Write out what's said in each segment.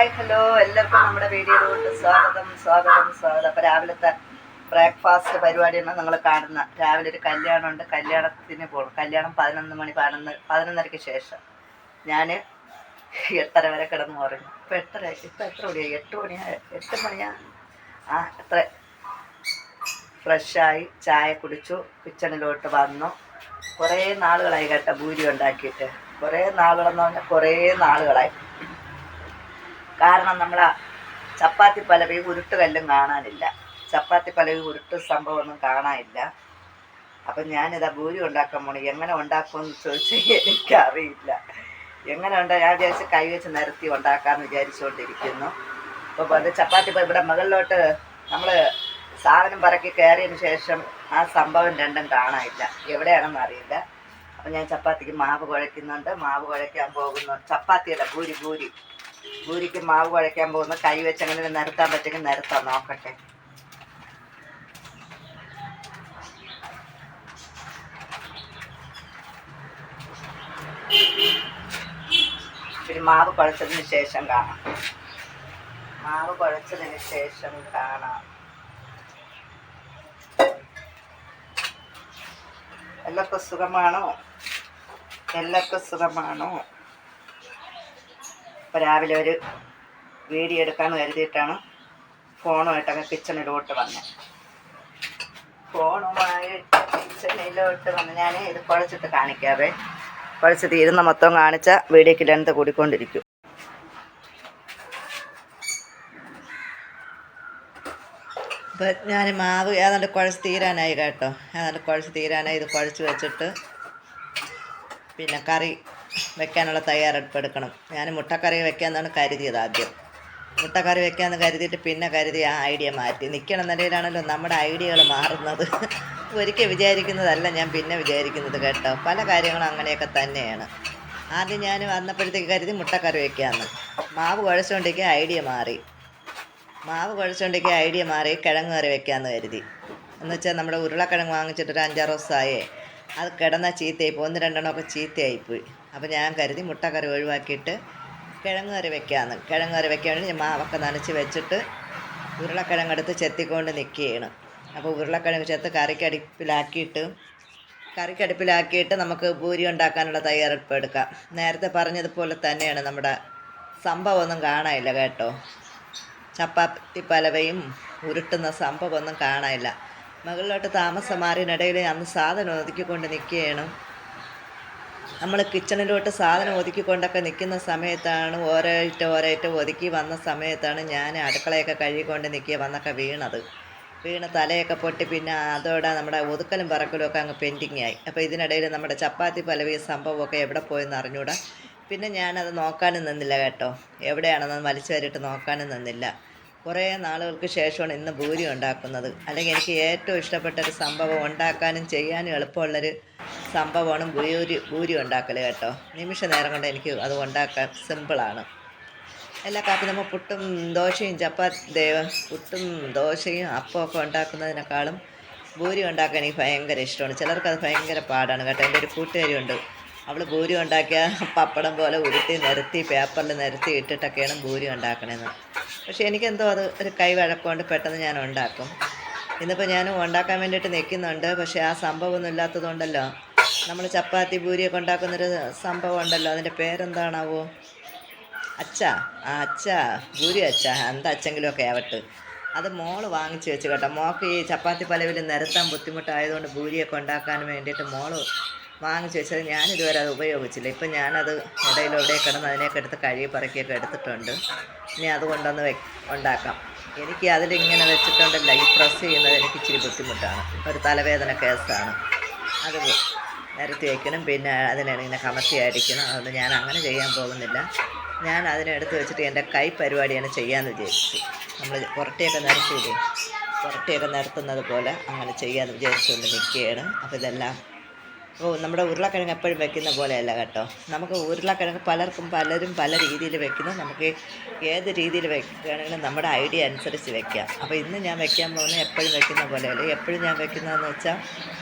Hi hello എല്ലാവർക്കും നമ്മുടെ വീഡിയോയിലോട്ട് സ്വാഗതം. അപ്പോൾ രാവിലത്തെ ബ്രേക്ക്ഫാസ്റ്റ് പരിപാടിയാണ് നിങ്ങൾ കാണുന്ന. രാവിലെ ഒരു കല്യാണമുണ്ട്, കല്യാണത്തിന് പോകണം. കല്യാണം 11:11:30ക്ക് ശേഷം. ഞാൻ 8:30 വരെ കിടന്ന് ഉറങ്ങും. ഇപ്പോൾ എത്ര മണിയായി? 8 മണിയാ. എത്ര ഫ്രഷായി ചായ കുടിച്ചു, കിച്ചണിലോട്ട് വന്നു. കുറേ നാളുകളായി കേട്ടോ ഭൂരി ഉണ്ടാക്കിയിട്ട്. കുറേ നാളുകളെന്ന് പറഞ്ഞാൽ കുറേ നാളുകളായി. കാരണം നമ്മളെ ചപ്പാത്തി പലവി ഉരുട്ട് കല്ലും കാണാനില്ല. ചപ്പാത്തി പലവി ഉരുട്ട് സംഭവമൊന്നും കാണാനില്ല. അപ്പം ഞാനിതാ ഭൂരി ഉണ്ടാക്കാൻ പോണി. എങ്ങനെ ഉണ്ടാക്കുമെന്ന് ചോദിച്ചാൽ എനിക്കറിയില്ല. എങ്ങനെ ഞാൻ വിചാരിച്ച് കൈ വെച്ച് നിരത്തി ഉണ്ടാക്കാമെന്ന് വിചാരിച്ചുകൊണ്ടിരിക്കുന്നു. അപ്പോൾ അത് ചപ്പാത്തി ഇവിടെ മുകളിലോട്ട് നമ്മൾ സാധനം പറക്കി കയറിയതിന് ശേഷം ആ സംഭവം രണ്ടും കാണാനില്ല, എവിടെയാണെന്ന് അറിയില്ല. അപ്പം ഞാൻ ചപ്പാത്തിക്ക് മാവ് കുഴയ്ക്കുന്നുണ്ട്. മാവ് കുഴയ്ക്കാൻ പോകുന്നു. ചപ്പാത്തിയല്ല, ഭൂരിക്ക് മാവ് കുഴയ്ക്കാൻ പോകുന്നു. കൈ വെച്ച് അങ്ങനെ നിരത്താൻ പറ്റുമെങ്കിൽ നിരത്താം, നോക്കട്ടെ. പിന്നെ മാവ് കുഴച്ചതിന് ശേഷം കാണാം. എല്ലാവർക്കും സുഖമാണോ? ഇപ്പോൾ രാവിലെ ഒരു വീഡിയോ എടുക്കാമെന്ന് കരുതിയിട്ടാണ് ഫോണുമായിട്ടങ്ങ് കിച്ചണിലോട്ട് വന്നത്. ഞാൻ ഇത് കുഴച്ചിട്ട് കാണിക്കാവേ. കുഴച്ച് തീരുന്ന മൊത്തം കാണിച്ചാൽ വീഡിയോക്ക് ലെന്ത് കൂടിക്കൊണ്ടിരിക്കും. ഇപ്പം ഞാൻ മാവ് ഏതാണ്ട് കുഴച്ച് തീരാനായി കേട്ടോ. ഇത് കുഴച്ച് വെച്ചിട്ട് പിന്നെ കറി വെക്കാനുള്ള തയ്യാറെടുപ്പ് എടുക്കണം. ഞാൻ മുട്ടക്കറി വെക്കാമെന്നാണ് കരുതിയത്. ആദ്യം മുട്ടക്കറി വെക്കാമെന്ന് കരുതിയിട്ട് പിന്നെ കരുതി ആ ഐഡിയ മാറ്റി. നിൽക്കണ നിലയിലാണല്ലോ നമ്മുടെ ഐഡിയകൾ മാറുന്നത്. ഒരിക്കൽ വിചാരിക്കുന്നതല്ല ഞാൻ പിന്നെ വിചാരിക്കുന്നത് കേട്ടോ. പല കാര്യങ്ങളും അങ്ങനെയൊക്കെ തന്നെയാണ്. ആദ്യം ഞാൻ വന്നപ്പോഴത്തേക്ക് കരുതി മുട്ടക്കറി വെക്കാമെന്ന്. മാവ് കുഴച്ചുകൊണ്ടേക്ക് ഐഡിയ മാറി കിഴങ്ങ് കറി വെക്കാമെന്ന് കരുതി. എന്നുവെച്ചാൽ നമ്മുടെ ഉരുളക്കിഴങ്ങ് വാങ്ങിച്ചിട്ട് ഒരു 5-6 ദിവസമായേ. അത് കിടന്ന ചീത്തയായിപ്പോയി, 1-2 ചീത്തയായിപ്പോയി. അപ്പോൾ ഞാൻ കരുതി മുട്ടക്കറി ഒഴിവാക്കിയിട്ട് കിഴങ്ങ് കറി വെക്കാമെന്ന്. കിഴങ്ങ് കറി വെക്കാൻ വേണ്ടി ഞാൻ മാവൊക്കെ നനച്ച് വെച്ചിട്ട് ഉരുളക്കിഴങ്ങെടുത്ത് ചെത്തിക്കൊണ്ട് നിൽക്കുകയാണ്. അപ്പോൾ ഉരുളക്കിഴങ്ങ് ചെത്ത് കറിക്കടുപ്പിലാക്കിയിട്ട് നമുക്ക് ഭൂരി ഉണ്ടാക്കാനുള്ള തയ്യാറെടുപ്പ് എടുക്കാം. നേരത്തെ പറഞ്ഞതുപോലെ തന്നെയാണ്. നമ്മുടെ സംഭവമൊന്നും കാണാനില്ല കേട്ടോ. ചപ്പാത്തി പലവയും ഉരുട്ടുന്ന സംഭവമൊന്നും കാണാനില്ല. മുകളിലോട്ട് താമസം മാറിയതിനിടയിൽ അന്ന് സാധനം ഒതുക്കിക്കൊണ്ട് നിൽക്കുകയാണ്. നമ്മൾ കിച്ചണിലോട്ട് സാധനം ഒതുക്കിക്കൊണ്ടൊക്കെ നിൽക്കുന്ന സമയത്താണ് ഓരോയിറ്റം ഒതുക്കി വന്ന സമയത്താണ് ഞാൻ അടുക്കളയൊക്കെ കഴുകിക്കൊണ്ട് വന്നൊക്കെ വീണ് തലയൊക്കെ പൊട്ടി. പിന്നെ അതോടെ നമ്മുടെ ഒതുക്കലും പറക്കലും ഒക്കെ അങ്ങ് പെൻഡിങ്ങായി. അപ്പോൾ ഇതിനിടയിൽ നമ്മുടെ ചപ്പാത്തി പലവി സംഭവമൊക്കെ എവിടെ പോയെന്ന് അറിഞ്ഞൂടാ. പിന്നെ ഞാനത് നോക്കാനും നിന്നില്ല കേട്ടോ. എവിടെയാണെന്ന് വലിച്ചു വരിയിട്ട് നോക്കാനും നിന്നില്ല. കുറേ നാളുകൾക്ക് ശേഷമാണ് ഇന്ന് ഭൂരി ഉണ്ടാക്കുന്നത്. അല്ലെങ്കിൽ എനിക്ക് ഏറ്റവും ഇഷ്ടപ്പെട്ടൊരു സംഭവം, ഉണ്ടാക്കാനും ചെയ്യാനും എളുപ്പമുള്ളൊരു സംഭവമാണ് ഭൂരി ഉണ്ടാക്കൽ കേട്ടോ. നിമിഷ നേരം കൊണ്ട് എനിക്ക് അത് ഉണ്ടാക്കാൻ സിമ്പിളാണ്. എല്ലാ കാപ്പി നമ്മൾ പുട്ടും ദോശയും അപ്പമൊക്കെ ഉണ്ടാക്കുന്നതിനേക്കാളും ഭൂരി ഉണ്ടാക്കാൻ എനിക്ക് ഭയങ്കര ഇഷ്ടമാണ്. ചിലർക്കത് ഭയങ്കര പാടാണ് കേട്ടോ. എൻ്റെ ഒരു കൂട്ടുകാരിയുണ്ട്, അവൾ ഭൂരി ഉണ്ടാക്കിയ പപ്പടം പോലെ ഉരുട്ടി നിരത്തി പേപ്പറിൽ നിരത്തി ഇട്ടിട്ടൊക്കെയാണ് ഭൂരി ഉണ്ടാക്കണമെന്ന്. പക്ഷേ എനിക്കെന്തോ അത് ഒരു കൈ വഴക്കൊണ്ട് പെട്ടെന്ന് ഞാൻ ഉണ്ടാക്കും. ഇന്നിപ്പോൾ ഞാൻ ഉണ്ടാക്കാൻ വേണ്ടിയിട്ട് നിൽക്കുന്നുണ്ട്. പക്ഷേ ആ സംഭവമൊന്നും ഇല്ലാത്തതുകൊണ്ടല്ലോ, നമ്മൾ ചപ്പാത്തി ഭൂരിയൊക്കെ ഉണ്ടാക്കുന്നൊരു സംഭവം ഉണ്ടല്ലോ, അതിൻ്റെ പേരെന്താണാവോ? ഭൂരി എന്താ അച്ചെങ്കിലുമൊക്കെ ആവട്ടെ. അത് മോള് വാങ്ങിച്ച് വെച്ച് കേട്ടോ. മോൾക്ക് ഈ ചപ്പാത്തി പലവിൽ നിരത്താൻ ബുദ്ധിമുട്ടായതുകൊണ്ട് ഭൂരിയൊക്കെ ഉണ്ടാക്കാൻ വേണ്ടിയിട്ട് മോള് വാങ്ങിച്ച് വെച്ചത്. ഞാനിതുവരെ അത് ഉപയോഗിച്ചില്ല. ഇപ്പം ഞാനത് ഇടയിലൂടെ കിടന്ന് അതിനെയൊക്കെ എടുത്ത് കഴുകി പറക്കിയൊക്കെ എടുത്തിട്ടുണ്ട്. ഇനി അതുകൊണ്ടൊന്ന് ഉണ്ടാക്കാം. എനിക്ക് അതിലിങ്ങനെ വെച്ചിട്ടുണ്ടല്ല, ഈ പ്രസ് ചെയ്യുന്നത് എനിക്ക് ഇച്ചിരി ബുദ്ധിമുട്ടാണ്. ഒരു തലവേദന കേസാണ്. അത് നിരത്തി വയ്ക്കണം, പിന്നെ അതിനിങ്ങനെ കമത്തി അടിക്കണം. അതുകൊണ്ട് ഞാൻ അങ്ങനെ ചെയ്യാൻ പോകുന്നില്ല. ഞാൻ അതിനെടുത്ത് വെച്ചിട്ട് എൻ്റെ കൈ പരിപാടിയാണ് ചെയ്യാമെന്ന് വിചാരിച്ചു. നമ്മൾ പുറട്ടിയൊക്കെ നിരത്തുന്നത് പോലെ അങ്ങനെ ചെയ്യാമെന്ന് വിചാരിച്ചുകൊണ്ട് നിൽക്കുകയാണ്. അപ്പോൾ ഇതെല്ലാം നമ്മുടെ ഉരുളക്കിഴങ്ങ് എപ്പോഴും വെക്കുന്ന പോലെയല്ല കേട്ടോ. നമുക്ക് ഉരുളക്കിഴങ്ങ് പലരും പല രീതിയിൽ വെക്കുന്നു. നമുക്ക് ഏത് രീതിയിൽ വെക്കുകയാണെങ്കിലും നമ്മുടെ ഐഡിയ അനുസരിച്ച് വെക്കാം. അപ്പോൾ ഇന്ന് ഞാൻ വെക്കാൻ പോകുന്നത് എപ്പോഴും വെക്കുന്ന പോലെയല്ല. എപ്പോഴും ഞാൻ വെക്കുന്നതെന്ന് വെച്ചാൽ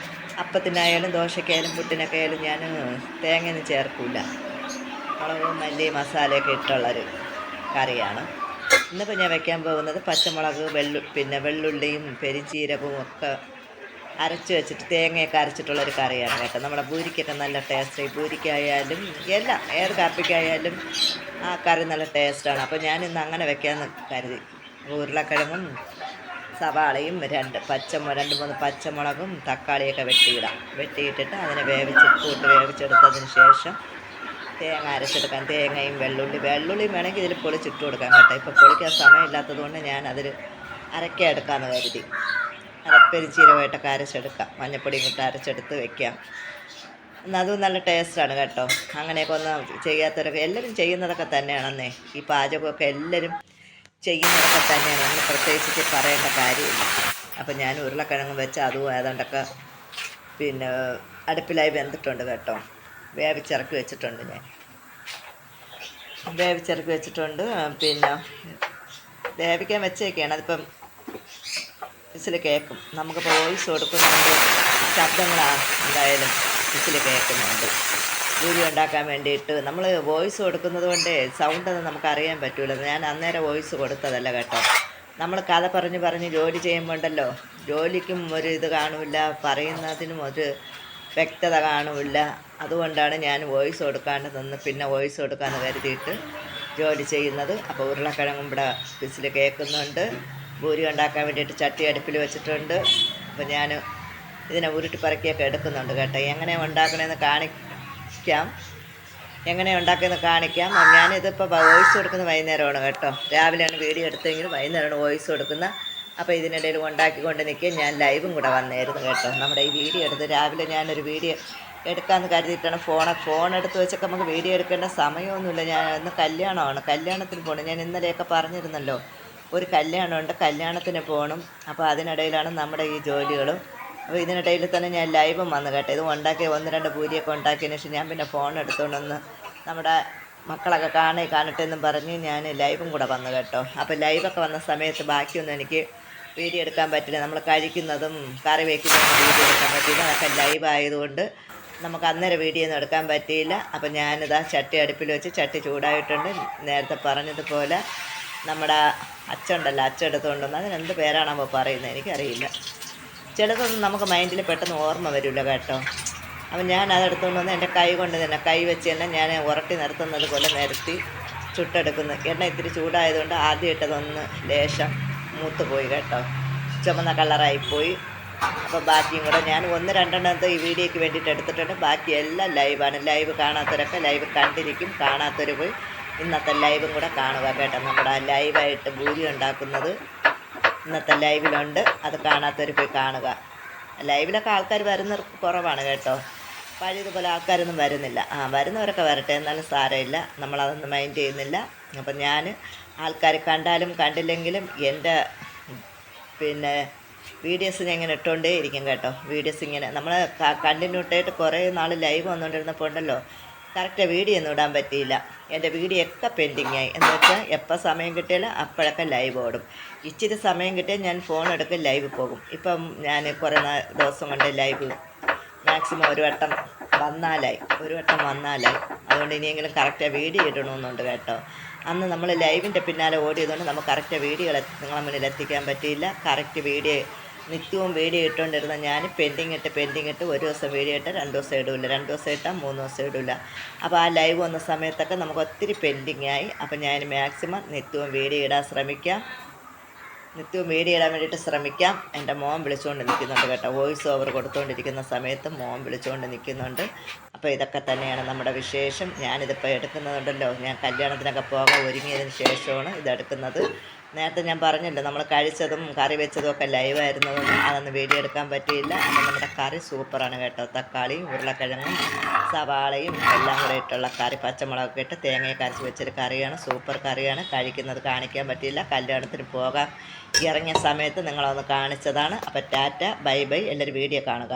അപ്പത്തിനായാലും ദോശയ്ക്കായാലും പുട്ടിനൊക്കെ ആയാലും ഞാൻ തേങ്ങയൊന്നും ചേർക്കില്ല. മുളക് മല്ലി മസാലയൊക്കെ ഇട്ടുള്ളൊരു കറിയാണ്. ഇന്നിപ്പോൾ ഞാൻ വെക്കാൻ പോകുന്നത് പച്ചമുളക് വെള്ളുള്ളിയും പെരിഞ്ചീരകവും ഒക്കെ അരച്ച് വെച്ചിട്ട് തേങ്ങയൊക്കെ അരച്ചിട്ടുള്ളൊരു കറിയാണ് കേട്ടോ. നമ്മുടെ പൂരിക്കൊക്കെ നല്ല ടേസ്റ്റ്, പൂരിക്കായാലും എല്ലാം ഏത് കാപ്പിക്കായാലും ആ കറി നല്ല ടേസ്റ്റാണ്. അപ്പോൾ ഞാനിന്ന് അങ്ങനെ വെക്കാമെന്ന് കരുതി. ഉരുളക്കിഴങ്ങും സവാളയും രണ്ട് മൂന്ന് പച്ചമുളകും തക്കാളിയൊക്കെ വെട്ടിയിട്ടിട്ട് അതിനെ വേവിച്ചെടുത്തതിന് ശേഷം തേങ്ങ അരച്ചെടുക്കാം. തേങ്ങയും വെള്ളുള്ളിയും വേണമെങ്കിൽ ഇതിൽ പൊളിച്ചിട്ട് കൊടുക്കാം കേട്ടോ. ഇപ്പോൾ പൊളിക്കാൻ സമയമില്ലാത്തത് കൊണ്ട് ഞാൻ അതിൽ അരയ്ക്കെടുക്കാമെന്ന് കരുതി. പെരിഞ്ചീരകമായിട്ടൊക്കെ അരച്ചെടുക്കാം. മഞ്ഞപ്പൊടിയും ഇട്ട് അരച്ചെടുത്ത് വെക്കാം. എന്നാൽ അതും നല്ല ടേസ്റ്റാണ് കേട്ടോ. അങ്ങനെയൊക്കെ ഒന്ന് ചെയ്യാത്തവരൊക്കെ എല്ലാവരും ചെയ്യുന്നതൊക്കെ തന്നെയാണെന്നേ. ഈ പാചകമൊക്കെ എല്ലാവരും ചെയ്യുന്നതൊക്കെ തന്നെയാണ്, നമ്മൾ പ്രത്യേകിച്ച് പറയേണ്ട കാര്യമില്ല. അപ്പം ഞാൻ ഉരുളക്കിഴങ്ങ് വെച്ച് അതും ഏതാണ്ടൊക്കെ അടുപ്പിലായി വെന്തിട്ടുണ്ട് കേട്ടോ. വേവിച്ചിറക്കി വെച്ചിട്ടുണ്ട്. വേവിക്കാൻ വെച്ചേക്കാണ്. അതിപ്പം വിസിൽ കേൾക്കും. നമുക്കിപ്പോൾ വോയിസ് കൊടുക്കുന്നുണ്ട്, ശബ്ദങ്ങളാണ് എന്തായാലും വിസിൽ കേൾക്കുന്നുണ്ട്. വീഡിയോ ഉണ്ടാക്കാൻ വേണ്ടിയിട്ട് നമ്മൾ വോയിസ് കൊടുക്കുന്നത് കൊണ്ട് സൗണ്ടൊന്നും നമുക്കറിയാൻ പറ്റില്ല. ഞാൻ അന്നേരം വോയിസ് കൊടുത്തതല്ല കേട്ടോ. നമ്മൾ കഥ പറഞ്ഞ് ജോലി ചെയ്യുമ്പോണ്ടല്ലോ, ജോലിക്കും ഒരു ഇത് കാണില്ല, പറയുന്നതിനും ഒരു വ്യക്തത കാണില്ല. അതുകൊണ്ടാണ് ഞാൻ വോയിസ് കൊടുക്കാണ്ട് നിന്ന് പിന്നെ വോയിസ് കൊടുക്കാമെന്ന് കരുതിയിട്ട് ജോലി ചെയ്യുന്നത്. അപ്പോൾ ഉരുളക്കിഴങ്ങും ഇവിടെ വിസിൽ കേൾക്കുന്നുണ്ട്. പൂരി ഉണ്ടാക്കാൻ വേണ്ടിയിട്ട് ചട്ടി അടുപ്പിൽ വെച്ചിട്ടുണ്ട്. അപ്പോൾ ഞാൻ ഇതിനെ ഉരുട്ടി പറക്കിയൊക്കെ എടുക്കുന്നുണ്ട് കേട്ടോ. എങ്ങനെ ഉണ്ടാക്കണമെന്ന് കാണിക്കാം. ഞാനിതിപ്പോൾ വോയിസ് കൊടുക്കുന്നത് വൈകുന്നേരമാണ് കേട്ടോ. രാവിലെയാണ് വീഡിയോ എടുത്തെങ്കിൽ വൈകുന്നേരമാണ് വോയിസ് കൊടുക്കുന്നത്. അപ്പോൾ ഇതിനിടയിൽ ഉണ്ടാക്കിക്കൊണ്ട് നിൽക്കുക. ഞാൻ ലൈവും കൂടെ വന്നായിരുന്നു കേട്ടോ. നമ്മുടെ ഈ വീഡിയോ എടുത്ത് രാവിലെ ഞാനൊരു വീഡിയോ എടുക്കാമെന്ന് കരുതിയിട്ടാണ് ഫോൺ എടുത്ത് വെച്ചൊക്കെ നമുക്ക് വീഡിയോ എടുക്കേണ്ട സമയമൊന്നുമില്ല. ഞാൻ ഇന്ന് കല്യാണത്തിന് പോകണം. ഞാൻ ഇന്നലെയൊക്കെ പറഞ്ഞിരുന്നല്ലോ, ഒരു കല്യാണമുണ്ട്, കല്യാണത്തിന് പോകണം. അപ്പോൾ അതിനിടയിലാണ് നമ്മുടെ ഈ ജോലികളും. അപ്പോൾ ഇതിനിടയിൽ തന്നെ ഞാൻ ലൈവും വന്നു കേട്ടോ. ഇത് ഉണ്ടാക്കി 1-2 പൂരിയൊക്കെ ഉണ്ടാക്കിയതിന് ശേഷം ഞാൻ പിന്നെ ഫോൺ എടുത്തുകൊണ്ടൊന്ന് നമ്മുടെ മക്കളൊക്കെ കാണട്ടെ എന്നും പറഞ്ഞ് ഞാൻ ലൈവും കൂടെ വന്നു കേട്ടോ. അപ്പോൾ ലൈവൊക്കെ വന്ന സമയത്ത് ബാക്കിയൊന്നും എനിക്ക് വീഡിയോ എടുക്കാൻ പറ്റില്ല. നമ്മൾ കഴിക്കുന്നതും കറി വയ്ക്കുന്നതും വീഡിയോ എടുക്കാൻ പറ്റില്ല. അതൊക്കെ ലൈവ് ആയതുകൊണ്ട് നമുക്ക് അന്നേരം വീഡിയോ ഒന്നും എടുക്കാൻ പറ്റിയില്ല. അപ്പോൾ ഞാനിതാ ചട്ടി അടുപ്പിൽ വെച്ച് ചട്ടി ചൂടായിട്ടുണ്ട്. നേരത്തെ പറഞ്ഞതുപോലെ നമ്മുടെ അച്ചുണ്ടല്ലോ, അച്ചെടുത്തുകൊണ്ട് വന്ന് അതിനെന്ത് പേരാണോ പറയുന്നത് എനിക്കറിയില്ല. ചിലതൊന്നും നമുക്ക് മൈൻഡിൽ പെട്ടെന്ന് ഓർമ്മ വരില്ല കേട്ടോ. അപ്പം ഞാൻ അതെടുത്തുകൊണ്ട് വന്ന് എൻ്റെ കൈ വെച്ച് തന്നെ ഞാൻ ഉരട്ടി നിരത്തുന്നത് പോലെ നിരത്തി ചുട്ടെടുക്കുന്നു. എണ്ണ ഇത്തിരി ചൂടായതുകൊണ്ട് ആദ്യം ഇട്ടതൊന്ന് ലേശം മൂത്ത് പോയി കേട്ടോ, ചുമന്ന കളറായിപ്പോയി. അപ്പോൾ ബാക്കിയും കൂടെ ഞാൻ 1-2 ഈ വീഡിയോയ്ക്ക് വേണ്ടിയിട്ട് എടുത്തിട്ടുണ്ട്. ബാക്കിയെല്ലാം ലൈവാണ്. ലൈവ് കാണാത്തവരൊക്കെ ലൈവ് കണ്ടിരിക്കും. കാണാത്തവർ പോയി ഇന്നത്തെ ലൈവും കൂടെ കാണുക കേട്ടോ. നമ്മുടെ ലൈവായിട്ട് ഭൂരി ഉണ്ടാക്കുന്നത് ഇന്നത്തെ ലൈവിലുണ്ട്. അത് കാണാത്തവർ പോയി കാണുക. ലൈവിലൊക്കെ ആൾക്കാർ വരുന്നവർ കുറവാണ് കേട്ടോ. പഴയതുപോലെ ആൾക്കാരൊന്നും വരുന്നില്ല. വരുന്നവരൊക്കെ വരട്ടെ, എന്നാലും സാരമില്ല, നമ്മളതൊന്നും മൈൻഡ് ചെയ്യുന്നില്ല. അപ്പം ഞാൻ ആൾക്കാർ കണ്ടാലും കണ്ടില്ലെങ്കിലും എൻ്റെ വീഡിയോസ് ഞാൻ ഇങ്ങനെ ഇട്ടുകൊണ്ടേ ഇരിക്കും കേട്ടോ. വീഡിയോസ് ഇങ്ങനെ നമ്മൾ കണ്ടിന്യൂട്ടായിട്ട് കുറേ നാൾ ലൈവ് വന്നുകൊണ്ടിരുന്നപ്പോൾ ഉണ്ടല്ലോ, കറക്റ്റ് വീഡിയോ ഒന്നും ഇടാൻ പറ്റിയില്ല. എൻ്റെ വീഡിയോ ഒക്കെ പെൻഡിങ്ങായി. എന്ന് വെച്ചാൽ എപ്പോൾ സമയം കിട്ടിയാൽ അപ്പോഴൊക്കെ ലൈവ് ഓടും. ഇച്ചിരി സമയം കിട്ടിയാൽ ഞാൻ ഫോൺ എടുക്കും, ലൈവ് പോകും. ഇപ്പം ഞാൻ കുറേ ദിവസം കൊണ്ട് ലൈവ് മാക്സിമം ഒരു വട്ടം വന്നാലായി. അതുകൊണ്ട് ഇനിയെങ്കിലും കറക്റ്റ് വീഡിയോ ഇടണമെന്നുണ്ട് കേട്ടോ. അന്ന് നമ്മൾ ലൈവിൻ്റെ പിന്നാലെ ഓടിയതുകൊണ്ട് നമുക്ക് കറക്റ്റ് വീഡിയോ നിങ്ങളെ മുന്നിൽ എത്തിക്കാൻ പറ്റിയില്ല. കറക്റ്റ് വീഡിയോ നിത്യവും വീഡിയോ ഇട്ടുകൊണ്ടിരുന്ന ഞാൻ പെൻഡിങ് ഇട്ട് ഒരു ദിവസം വീഡിയോ ഇട്ട് 2 ദിവസം ഇടില്ല, 2 ദിവസം ഇട്ടാൽ 3 ദിവസം ഇടില്ല. അപ്പോൾ ആ ലൈവ് വന്ന സമയത്തൊക്കെ നമുക്ക് ഒത്തിരി പെൻഡിങ്ങായി. അപ്പോൾ ഞാൻ മാക്സിമം നിത്യവും വീഡിയോ ഇടാൻ വേണ്ടിയിട്ട് ശ്രമിക്കാം. എൻ്റെ മോൻ വിളിച്ചുകൊണ്ട് നിൽക്കുന്നുണ്ട് കേട്ടോ. വോയിസ് ഓവർ കൊടുത്തുകൊണ്ടിരിക്കുന്ന സമയത്ത് മോൻ വിളിച്ചുകൊണ്ട് നിൽക്കുന്നുണ്ട്. അപ്പോൾ ഇതൊക്കെ തന്നെയാണ് നമ്മുടെ വിശേഷം. ഞാനിതിപ്പോൾ എടുക്കുന്നതുണ്ടല്ലോ, ഞാൻ കല്യാണത്തിനൊക്കെ പോകാൻ ഒരുങ്ങിയതിന് ശേഷമാണ് ഇതെടുക്കുന്നത്. നേരത്തെ ഞാൻ പറഞ്ഞല്ലോ, നമ്മൾ കഴിച്ചതും കറി വെച്ചതും ഒക്കെ ലൈവായിരുന്നതുകൊണ്ട് അതൊന്നും വീഡിയോ എടുക്കാൻ പറ്റിയില്ല. അപ്പം നമ്മുടെ കറി സൂപ്പറാണ് കേട്ടോ. തക്കാളിയും ഉരുളക്കിഴങ്ങും സവാളയും എല്ലാം കൂടെ ഇട്ടുള്ള കറി, പച്ചമുളകൊക്കെ ഇട്ട് തേങ്ങയൊക്കെ അരച്ച് വെച്ചൊരു കറിയാണ്. സൂപ്പർ കറിയാണ്. കഴിക്കുന്നത് കാണിക്കാൻ പറ്റിയില്ല. കല്യാണത്തിന് പോകാൻ ഇറങ്ങിയ സമയത്ത് നിങ്ങളൊന്ന് കാണിച്ചതാണ്. അപ്പോൾ ടാറ്റ, ബൈ ബൈ. എല്ലാവരും വീഡിയോ കാണുക.